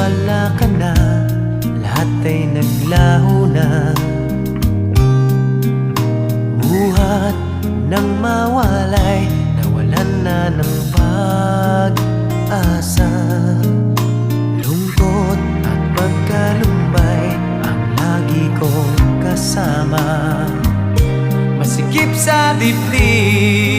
wala ka na, lahat ay naglaho na. Buhat ng mawalay, nawalan na ng pag-asa. Lungkot at pagkalumbay ang lagi kong kasama. Masikip sa dibdib